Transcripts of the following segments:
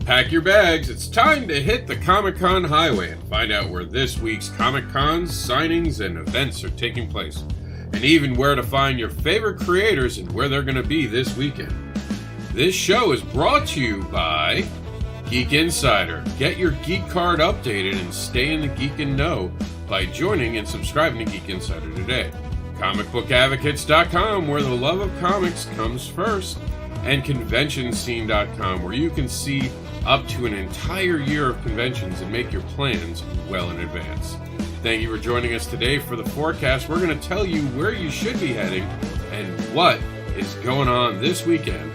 Pack your bags, it's time to hit the Comic-Con highway and find out where this week's Comic-Cons, signings, and events are taking place. And even where to find your favorite creators and where they're going to be this weekend. This show is brought to you by Geek Insider. Get your geek card updated and stay in the geek and know by joining and subscribing to Geek Insider today. ComicBookAdvocates.com, where the love of comics comes first. And ConventionScene.com, where you can see up to an entire year of conventions and make your plans well in advance. Thank you for joining us today for the forecast. We're going to tell you where you should be heading and what is going on this weekend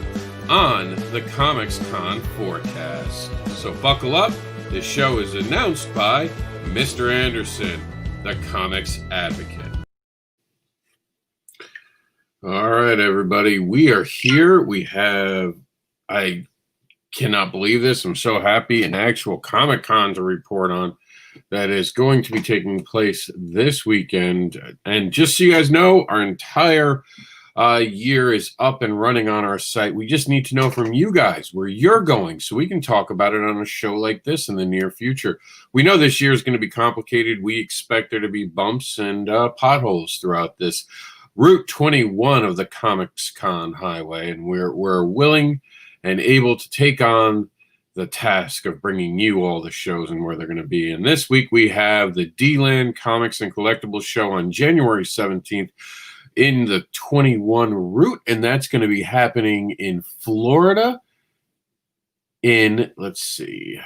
on the COMiX CON Forecast. So buckle up. This show is announced by Mr. Anderson, the Comics Advocate. All right, everybody. We are here. We have, I cannot believe this. I'm so happy, an actual Comic-Con to report on that is going to be taking place this weekend. And just so you guys know, our entire year is up and running on our site. We just need to know from you guys where you're going so we can talk about it on a show like this in the near future. We know this year is going to be complicated. We expect there to be bumps and potholes throughout this Route 21 of the COMiX CON highway, and we're willing and able to take on the task of bringing you all the shows and where they're going to be. And this week we have the DeLand Comics and Collectibles show on January 17th in the 21 route, and that's going to be happening in Florida in, let's see, I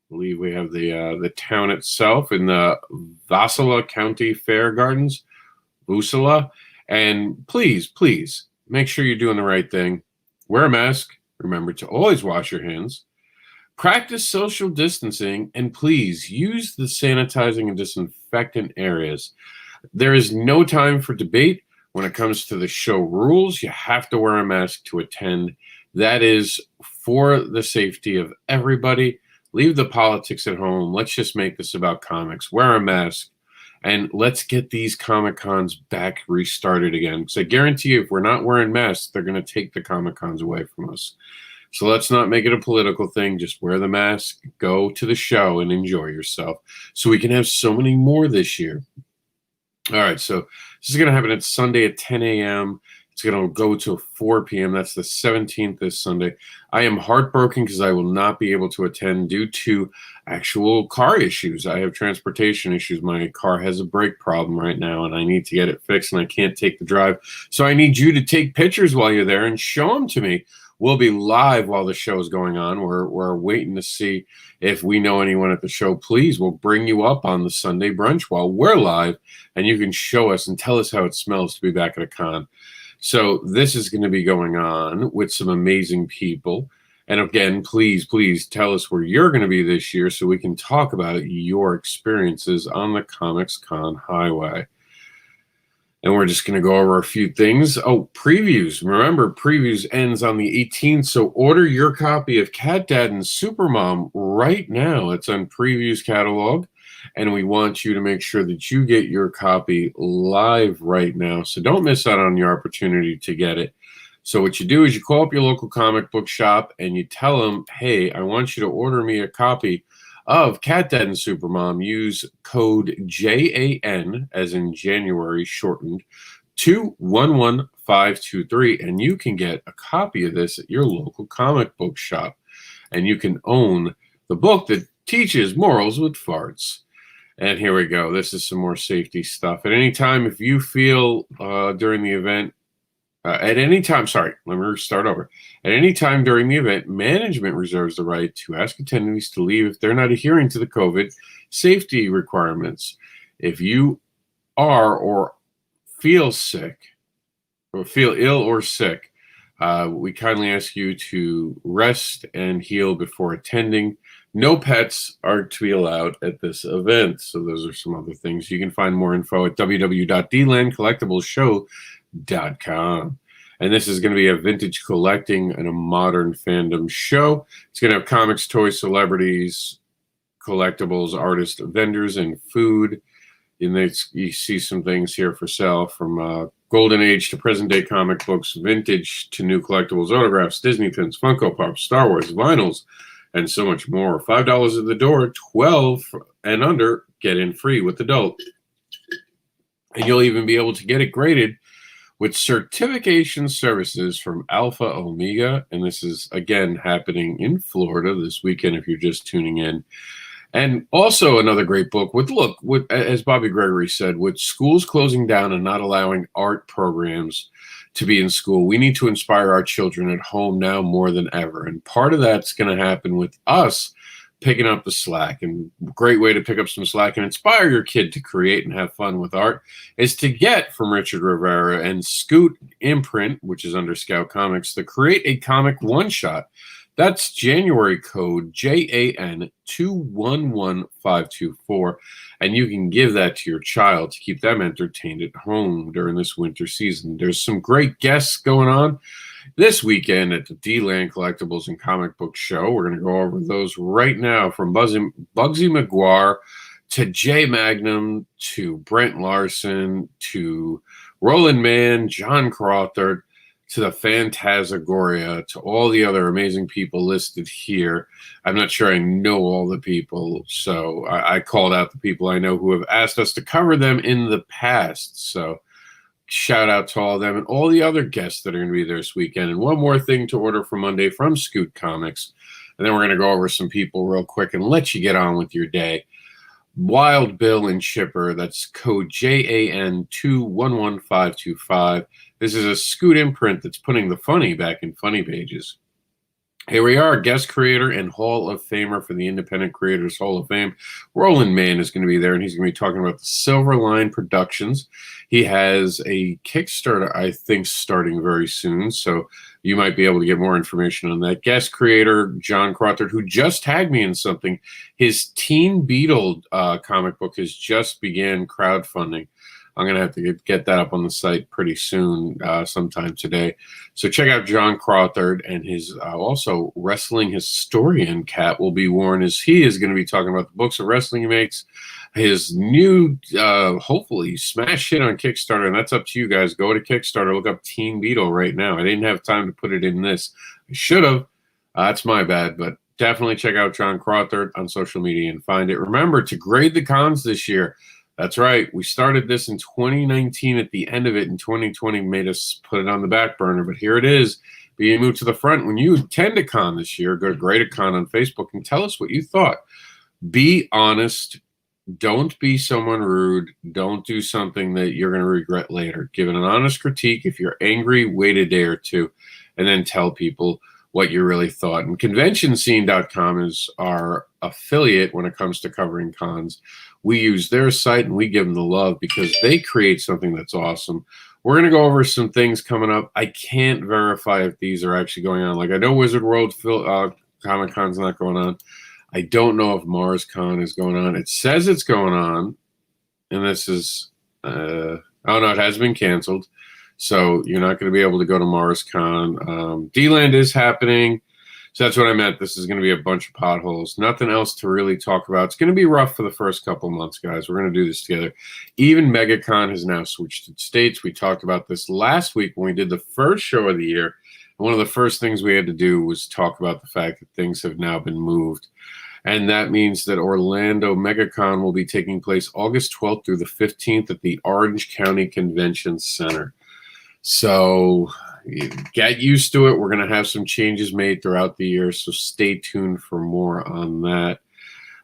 believe we have the town itself in the Volusia County Fairgrounds, Volusia. And please make sure you're doing the right thing. Wear a mask. Remember to always wash your hands. Practice social distancing, and please use the sanitizing and disinfectant areas. There is no time for debate when it comes to the show rules. You have to wear a mask to attend. That is for the safety of everybody. Leave the politics at home. Let's just make this about comics. Wear a mask. And let's get these Comic-Cons back restarted again. Because I guarantee you, if we're not wearing masks, they're going to take the Comic-Cons away from us. So let's not make it a political thing. Just wear the mask, go to the show, and enjoy yourself. So we can have so many more this year. All right, so this is going to happen at Sunday at 10 a.m. It's going to go to 4 p.m. That's the 17th this Sunday. I am heartbroken because I will not be able to attend due to actual car issues. I have transportation issues. My car has a brake problem right now, and I need to get it fixed, and I can't take the drive. So I need you to take pictures while you're there and show them to me. We'll be live while the show is going on. We're waiting to see if we know anyone at the show. Please, we'll bring you up on the Sunday brunch while we're live, and you can show us and tell us how it smells to be back at a con. So this is going to be going on with some amazing people. And again, please tell us where you're going to be this year so we can talk about your experiences on the COMiX CON highway. And we're just going to go over a few things. Oh, previews. Remember, previews ends on the 18th. So order your copy of Cat Dad and Supermom right now. It's on Previews catalog. And we want you to make sure that you get your copy live right now. So don't miss out on your opportunity to get it. So what you do is you call up your local comic book shop and you tell them, hey, I want you to order me a copy of Cat Dad and Supermom. Use code JAN, as in January shortened, 211523, and you can get a copy of this at your local comic book shop. And you can own the book that teaches morals with farts. And here we go. This is some more safety stuff. At any time, if you feel during the event, at any time, sorry, let me start over. At any time during the event, management reserves the right to ask attendees to leave if they're not adhering to the COVID safety requirements. If you are or feel sick, or feel ill or sick, we kindly ask you to rest and heal before attending. No pets are to be allowed at this event. So those are some other things. You can find more info at www.delandcollectiblesshow.com. And this is going to be a vintage collecting and a modern fandom show. It's going to have comics, toys, celebrities, collectibles, artists, vendors, and food. And you see some things here for sale from Golden Age to present day comic books, vintage to new collectibles, autographs, Disney pins, Funko Pops, Star Wars, vinyls, and so much more. $5 at the door, 12 and under, get in free with adult. And you'll even be able to get it graded with certification services from Alpha Omega. And this is, again, happening in Florida this weekend if you're just tuning in. And also another great book with, as Bobby Gregory said, with schools closing down and not allowing art programs to be in school, we need to inspire our children at home now more than ever. And part of that's going to happen with us picking up the slack. And a great way to pick up some slack and inspire your kid to create and have fun with art is to get from Richard Rivera and Scoot Imprint, which is under Scout Comics, the Create a Comic One-Shot. That's January code JAN211524, and you can give that to your child to keep them entertained at home during this winter season. There's some great guests going on this weekend at the DeLand Collectibles and Comic Book Show. We're going to go over those right now, from Bugsy McGuire to Jay Magnum to Brent Larson to Roland Mann, John Crawford, to the Phantasmagoria, to all the other amazing people listed here. I'm not sure I know all the people, so I called out the people I know who have asked us to cover them in the past. So shout out to all of them and all the other guests that are going to be there this weekend. And one more thing to order for Monday from Scoot Comics. And then we're going to go over some people real quick and let you get on with your day. Wild Bill and Chipper, that's code JAN211525. This is a Scoot imprint that's putting the funny back in funny pages. Here we are, guest creator and Hall of Famer for the Independent Creators Hall of Fame. Roland Mann is going to be there, and he's going to be talking about the Silver Line Productions. He has a Kickstarter, I think, starting very soon, so you might be able to get more information on that. Guest creator John Crawford, who just tagged me in something, his Teen Beetle comic book has just began crowdfunding. I'm going to have to get that up on the site pretty soon, sometime today. So check out John Crawford, and his also Wrestling Historian Cat will be worn, as he is going to be talking about the books of wrestling he makes. His new, hopefully, smash hit on Kickstarter, and that's up to you guys. Go to Kickstarter, look up Teen Beetle right now. I didn't have time to put it in this. I should have. That's my bad, but definitely check out John Crawford on social media and find it. Remember to grade the cons this year. That's right. We started this in 2019 at the end of it, and 2020 made us put it on the back burner. But here it is, being moved to the front. When you attend a con this year, go to Grade a Con on Facebook and tell us what you thought. Be honest. Don't be someone rude. Don't do something that you're going to regret later. Give it an honest critique. If you're angry, wait a day or two, and then tell people what you really thought. And ConventionScene.com is our affiliate when it comes to covering cons. We use their site and we give them the love because they create something that's awesome. We're going to go over some things coming up. I can't verify if these are actually going on. Like, I know Wizard World Comic Con's not going on. I don't know if Mars Con is going on. It says it's going on, and this is, oh no, it has been canceled. So you're not going to be able to go to Mars Con. DeLand is happening. So that's what I meant. This is going to be a bunch of potholes. Nothing else to really talk about. It's going to be rough for the first couple months, guys. We're going to do this together. Even MegaCon has now switched its dates. We talked about this last week when we did the first show of the year. One of the first things we had to do was talk about the fact that things have now been moved. And that means that Orlando MegaCon will be taking place August 12th through the 15th at the Orange County Convention Center. So get used to it. We're going to have some changes made throughout the year, so stay tuned for more on that.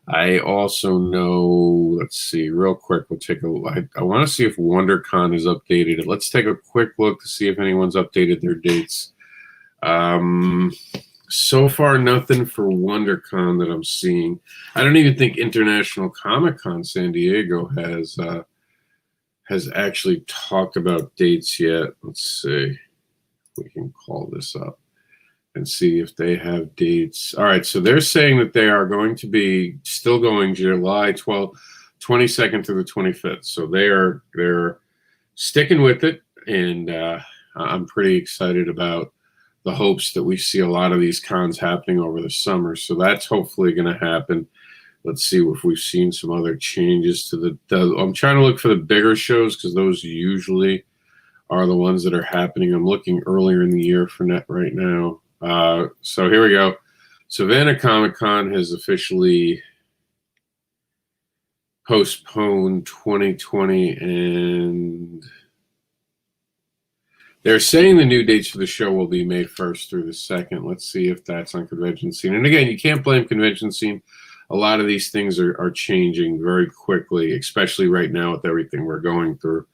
I also know, let's see, real quick, we'll take a look. I want to see if WonderCon is updated. Let's take a quick look to see if anyone's updated their dates. So far, nothing for WonderCon that I'm seeing. I don't even think International Comic Con San Diego has actually talked about dates yet. Let's see. We can call this up and see if they have dates. All right, so they're saying that they are going to be still going July 22nd through the 25th. So they're sticking with it, and I'm pretty excited about the hopes that we see a lot of these cons happening over the summer. So that's hopefully going to happen. Let's see if we've seen some other changes to the I'm trying to look for the bigger shows because those usually are the ones that are happening. I'm looking earlier in the year for net right now. So here we go. Savannah Comic Con has officially postponed 2020, and they're saying the new dates for the show will be May 1st through the 2nd. Let's see if that's on Convention Scene. And again, you can't blame Convention Scene. A lot of these things are changing very quickly, especially right now with everything we're going through.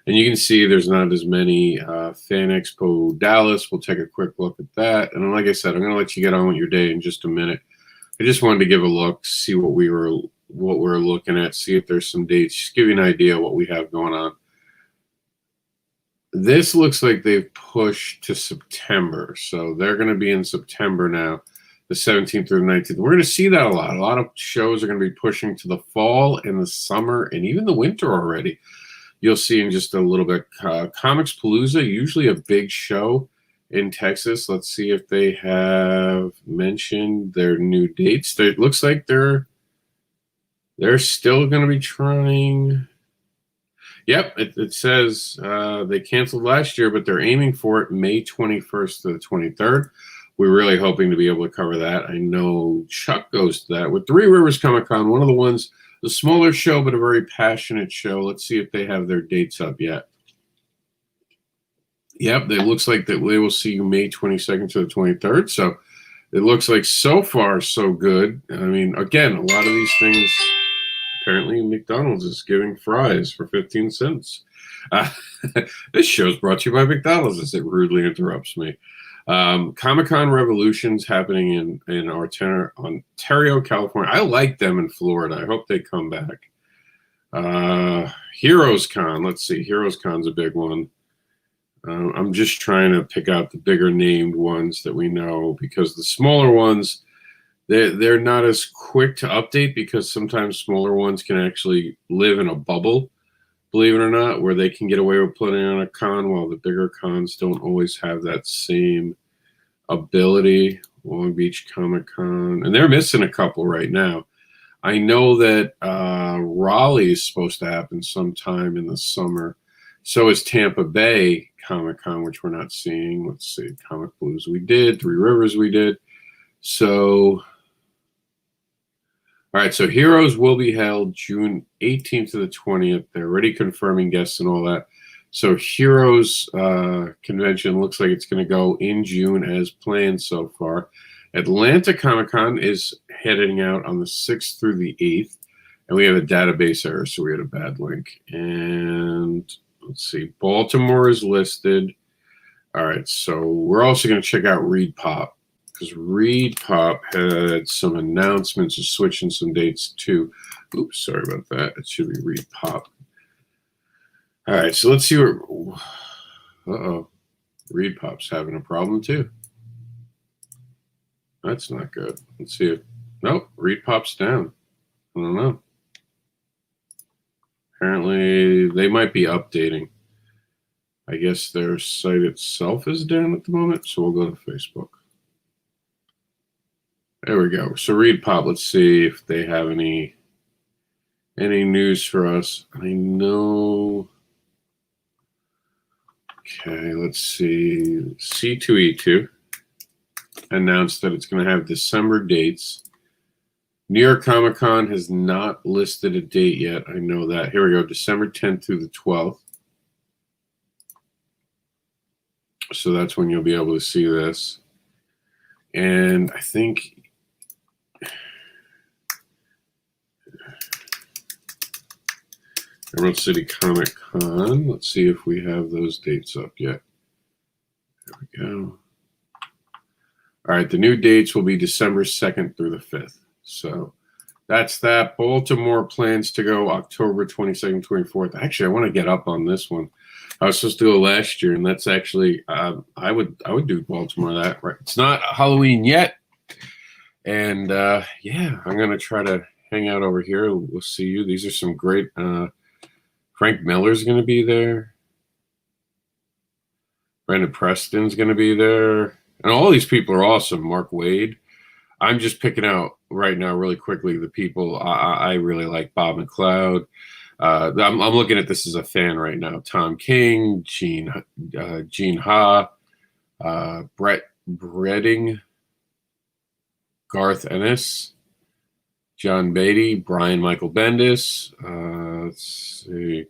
And you can see there's not as many. Fan Expo Dallas, we'll take a quick look at that. And like I said, I'm going to let you get on with your day in just a minute. I just wanted to give a look, see what we're looking at, see if there's some dates, just give you an idea of what we have going on. This looks like they've pushed to September. So they're going to be in September now, the 17th through the 19th. We're going to see that a lot. A lot of shows are going to be pushing to the fall and the summer and even the winter already. You'll see in just a little bit. COMiX Palooza, usually a big show in Texas. Let's see if they have mentioned their new dates. It looks like they're still going to be trying. Yep, it says they canceled last year, but they're aiming for it May 21st to the 23rd. We're really hoping to be able to cover that. I know Chuck goes to that with Three Rivers Comic Con, one of the ones, the smaller show, but a very passionate show. Let's see if they have their dates up yet. Yep, it looks like that they will see you May 22nd to the 23rd. So it looks like so far so good. I mean, again, a lot of these things. Apparently, McDonald's is giving fries for 15 cents. This show is brought to you by McDonald's, as it rudely interrupts me. Comic-Con Revolution's happening in Ontario, California. I like them in Florida. I hope they come back. Heroes Con. Let's see. Heroes Con's a big one. I'm just trying to pick out the bigger named ones that we know, because the smaller ones, they're not as quick to update, because sometimes smaller ones can actually live in a bubble, believe it or not, where they can get away with putting on a con, while the bigger cons don't always have that same ability. Long Beach Comic Con, and they're missing a couple right now. I know that Raleigh is supposed to happen sometime in the summer. So is Tampa Bay Comic Con, which we're not seeing. Let's see, Comic Blues we did, Three Rivers we did. So all right, so Heroes will be held June 18th to the 20th. They're already confirming guests and all that. So Heroes convention looks like it's going to go in June as planned so far. Atlanta Comic-Con is heading out on the 6th through the 8th. And we have a database error, so we had a bad link. And let's see, Baltimore is listed. All right, so we're also going to check out Reed Pop, because Reed Pop had some announcements of switching some dates too. Oops, sorry about that. It should be Reed Pop. All right, so let's see what. Uh-oh. Reed Pop's having a problem too. That's not good. Let's see if. Nope, Reed Pop's down. I don't know. Apparently, they might be updating. I guess their site itself is down at the moment, so we'll go to Facebook. There we go. So Reed Pop, let's see if they have any news for us. I know. Okay, let's see. C2E2 announced that it's going to have December dates. New York Comic Con has not listed a date yet. I know that. Here we go. December 10th through the 12th. So that's when you'll be able to see this. And I think Emerald City Comic Con. Let's see if we have those dates up yet. There we go. All right, the new dates will be December 2nd through the 5th. So that's that. Baltimore plans to go October 22nd, 24th. Actually, I want to get up on this one. I was supposed to go last year, and that's actually I would do Baltimore that. Right. It's not Halloween yet, and yeah, I'm gonna try to hang out over here. We'll see you. These are some great. Frank Miller's gonna be there. Brandon Preston's gonna be there, and all these people are awesome. Mark Wade. I'm just picking out right now, really quickly, the people I really like. Bob McLeod. I'm looking at this as a fan right now. Tom King, Gene Ha, Brett Bredding, Garth Ennis, John Beatty, Brian Michael Bendis. Let's see.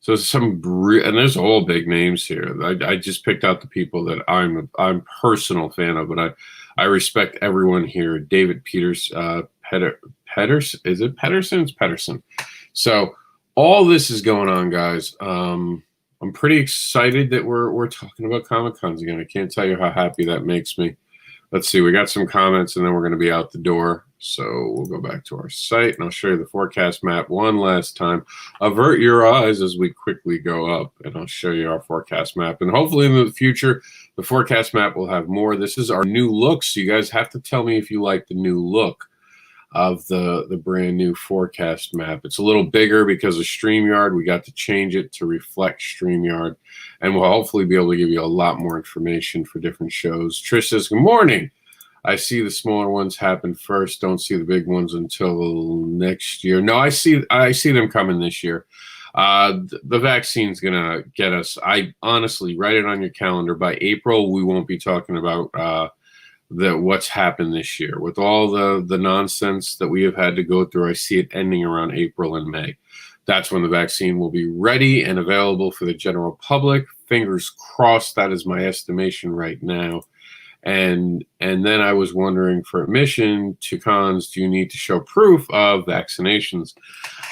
So and there's all big names here. I just picked out the people that I'm a personal fan of, but I respect everyone here. David Peters, Pedersen, is it Pedersen? It's Pedersen. So all this is going on, guys. I'm pretty excited that we're talking about Comic Cons again. I can't tell you how happy that makes me. Let's see. We got some comments, and then we're going to be out the door. So we'll go back to our site, and I'll show you the forecast map one last time. Avert your eyes as we quickly go up, and I'll show you our forecast map. And hopefully in the future, the forecast map will have more. This is our new look, so you guys have to tell me if you like the new look of the brand new forecast map. It's a little bigger because of StreamYard. We got to change it to reflect StreamYard, and we'll hopefully be able to give you a lot more information for different shows. Trish says, good morning. I see the smaller ones happen first. Don't see the big ones until next year. No, I see them coming this year. The vaccine's gonna get us. I honestly write it on your calendar. By April, we won't be talking about what's happened this year. With all the nonsense that we have had to go through, I see it ending around April and May. That's when the vaccine will be ready and available for the general public. Fingers crossed. That is my estimation right now. And then I was wondering, for admission to cons, do you need to show proof of vaccinations?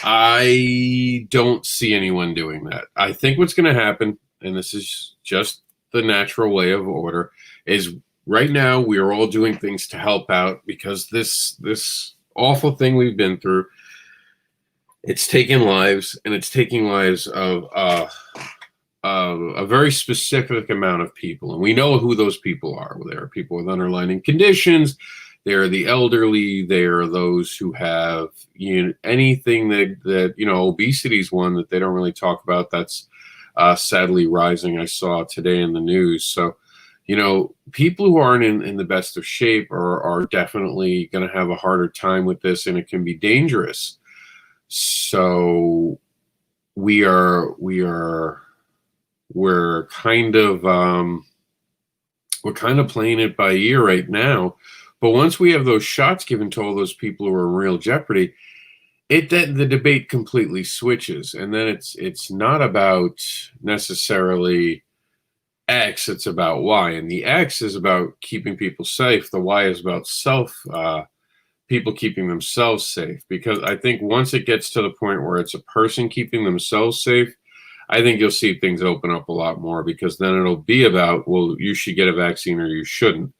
I don't see anyone doing that. I think what's going to happen, and this is just the natural way of order, is right now we are all doing things to help out because this awful thing we've been through, it's taking lives, and it's taking lives of a very specific amount of people, and we know who those people are. There are people with underlying conditions. There are the elderly. There are those who have anything that obesity is one that they don't really talk about. That's sadly rising. I saw today in the news. So people who aren't in the best of shape are definitely going to have a harder time with this, and it can be dangerous. So we're kind of playing it by ear right now. But once we have those shots given to all those people who are in real jeopardy, the debate completely switches, and then it's not about necessarily X, it's about Y, and the X is about keeping people safe. The Y is about people keeping themselves safe, because I think once it gets to the point where it's a person keeping themselves safe, I think you'll see things open up a lot more, because then it'll be about, well, you should get a vaccine or you shouldn't,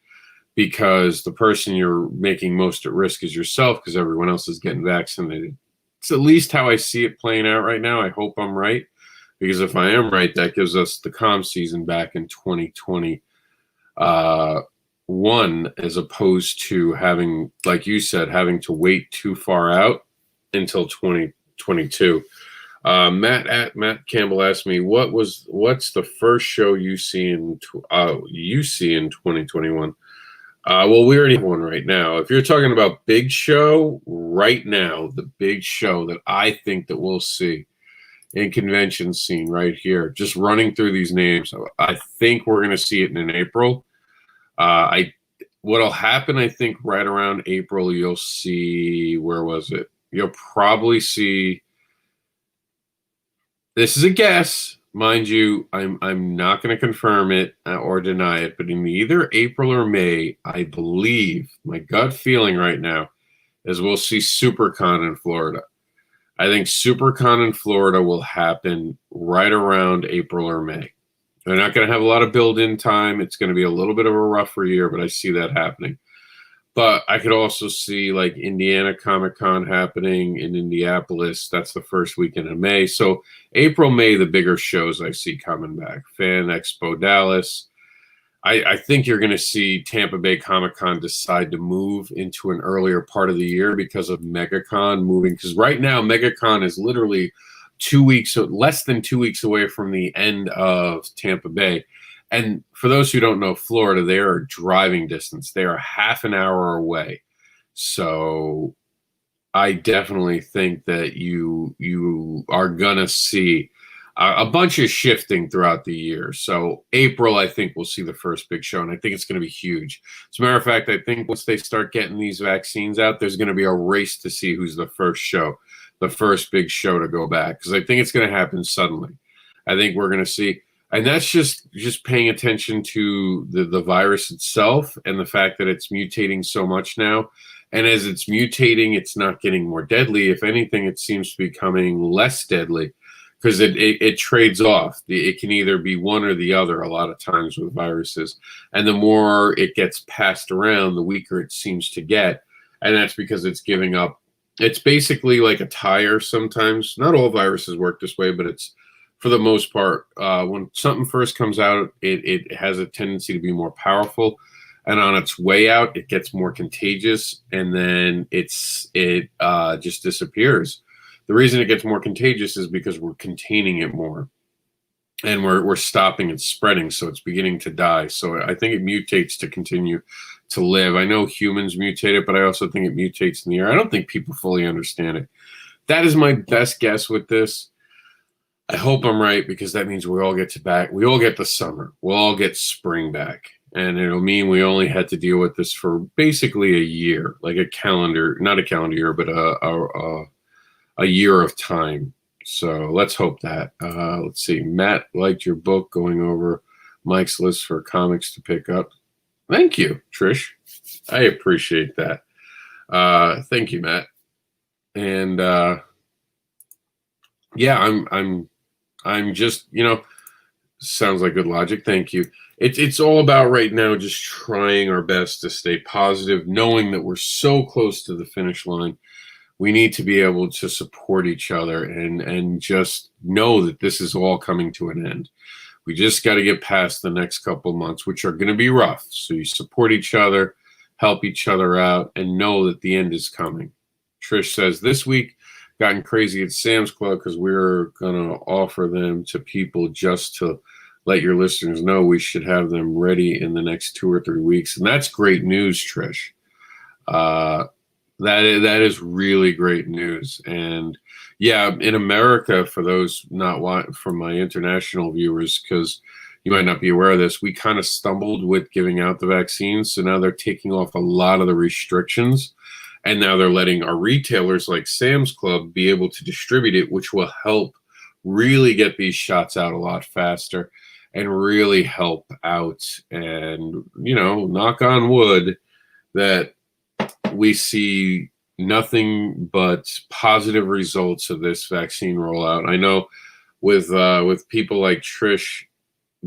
because the person you're making most at risk is yourself, because everyone else is getting vaccinated. It's at least how I see it playing out right now. I hope I'm right, because if I am right, that gives us the comm season back in 2021, as opposed to having, like you said, having to wait too far out until 2022. Matt Campbell asked me, what's the first show you see in 2021? Well, we already have one right now. If you're talking about big show right now, the big show that I think that we'll see in convention scene right here, just running through these names, I think we're going to see it in April. What'll happen, I think, right around April, you'll see, where was it? You'll probably see. This is a guess, mind you. I'm not going to confirm it or deny it, but in either April or May, I believe, my gut feeling right now is we'll see SuperCon in Florida. I think SuperCon in Florida will happen right around April or May. They're not going to have a lot of build-in time. It's going to be a little bit of a rougher year, but I see that happening. But I could also see like Indiana Comic Con happening in Indianapolis. That's the first weekend of May. So April, May, the bigger shows I see coming back. Fan Expo Dallas. I think you're going to see Tampa Bay Comic Con decide to move into an earlier part of the year because of MegaCon moving. Because right now, MegaCon is literally less than 2 weeks away from the end of Tampa Bay. And for those who don't know Florida, they are driving distance. They are half an hour away. So I definitely think that you are going to see a bunch of shifting throughout the year. So April, I think we'll see the first big show, and I think it's going to be huge. As a matter of fact, I think once they start getting these vaccines out, there's going to be a race to see who's the first show, the first big show to go back, because I think it's going to happen suddenly. I think we're going to see, and that's just paying attention to the virus itself and the fact that it's mutating so much now. And as it's mutating, it's not getting more deadly. If anything, it seems to be becoming less deadly, because it trades off. It can either be one or the other a lot of times with viruses. And the more it gets passed around, the weaker it seems to get. And that's because it's giving up. It's basically like a tire sometimes. Not all viruses work this way, but it's, for the most part, when something first comes out, it has a tendency to be more powerful. And on its way out, it gets more contagious, and then it just disappears. The reason it gets more contagious is because we're containing it more, and we're stopping it spreading, so it's beginning to die. So I think it mutates to continue to live. I know humans mutate it, but I also think it mutates in the air. I don't think people fully understand it. That is my best guess with this. I hope I'm right, because that means we all get the summer. We'll all get spring back. And it'll mean we only had to deal with this for basically a year, like a calendar, not a calendar year, but a year of time. So let's hope that. Let's see. Matt liked your book, going over Mike's list for comics to pick up. Thank you, Trish. I appreciate that. Thank you, Matt. And yeah, I'm just, sounds like good logic. Thank you. It's all about right now just trying our best to stay positive, knowing that we're so close to the finish line. We need to be able to support each other and just know that this is all coming to an end. We just got to get past the next couple of months, which are going to be rough. So you support each other, help each other out, and know that the end is coming. Trish says, this week gotten crazy at Sam's Club because we're going to offer them to people just to let your listeners know we should have them ready in the next 2 or 3 weeks. And that's great news, Trish. That is really great news. And yeah, in America, for those from my international viewers, because you might not be aware of this, we kind of stumbled with giving out the vaccines. So now they're taking off a lot of the restrictions. And now they're letting our retailers like Sam's Club be able to distribute it, which will help really get these shots out a lot faster and really help out. And, knock on wood, that we see nothing but positive results of this vaccine rollout. I know with people like Trish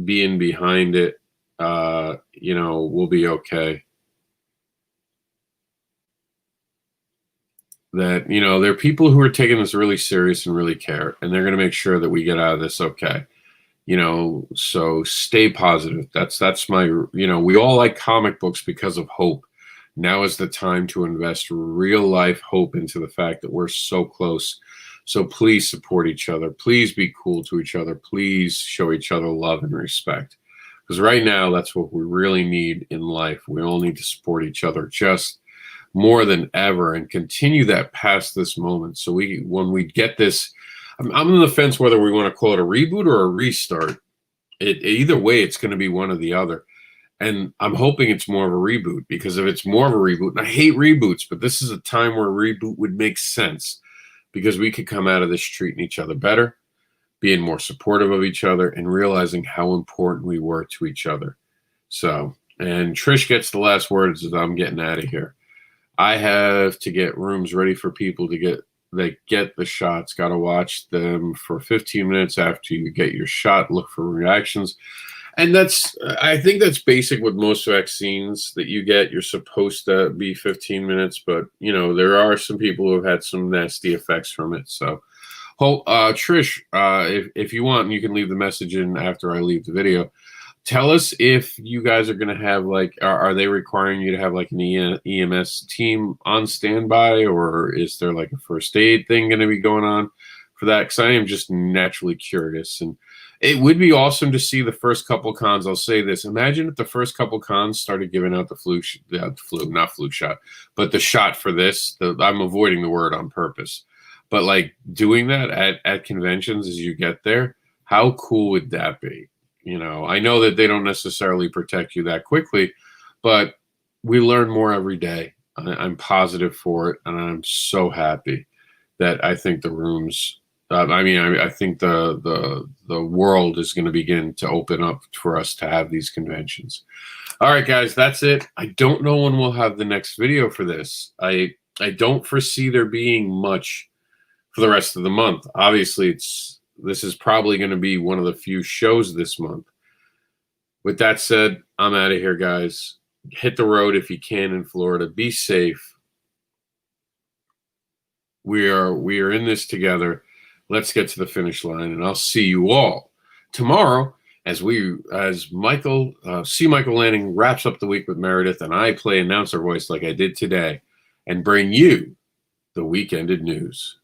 being behind it, we'll be okay. That, there are people who are taking this really serious and really care, and they're going to make sure that we get out of this okay. So stay positive. That's my, we all like comic books because of hope. Now is the time to invest real life hope into the fact that we're so close. So please support each other. Please be cool to each other. Please show each other love and respect. Because right now, that's what we really need in life. We all need to support each other just more than ever, and continue that past this moment. So when we get this, I'm on the fence whether we want to call it a reboot or a restart. Either way, it's going to be one or the other. And I'm hoping it's more of a reboot, because if it's more of a reboot, and I hate reboots, but this is a time where a reboot would make sense, because we could come out of this treating each other better, being more supportive of each other, and realizing how important we were to each other. So, and Trish gets the last words as I'm getting out of here. I have to get rooms ready for people to get the shots. Got to watch them for 15 minutes after you get your shot. Look for reactions. And I think that's basic with most vaccines that you get. You're supposed to be 15 minutes, but there are some people who have had some nasty effects from it. So, Trish, if you want, you can leave the message in after I leave the video. Tell us if you guys are going to have, are they requiring you to have like an EMS team on standby, or is there like a first aid thing going to be going on for that? Because I am just naturally curious, and it would be awesome to see the first couple cons. I'll say this: imagine if the first couple cons started giving out not flu shot, but the shot for this. I'm avoiding the word on purpose, but like doing that at conventions as you get there. How cool would that be? You know, I know that they don't necessarily protect you that quickly, but we learn more every day. I'm positive for it, and I'm so happy that I think the rooms. I think the world is going to begin to open up for us to have these conventions. All right, guys, that's it. I don't know when we'll have the next video for this. I don't foresee there being much for the rest of the month. Obviously, this is probably going to be one of the few shows this month. With that said, I'm out of here, guys. Hit the road if you can in Florida. Be safe. We are in this together. Let's get to the finish line, and I'll see you all tomorrow as Michael Lanning wraps up the week with Meredith, and I play announcer voice like I did today, and bring you the weekended news.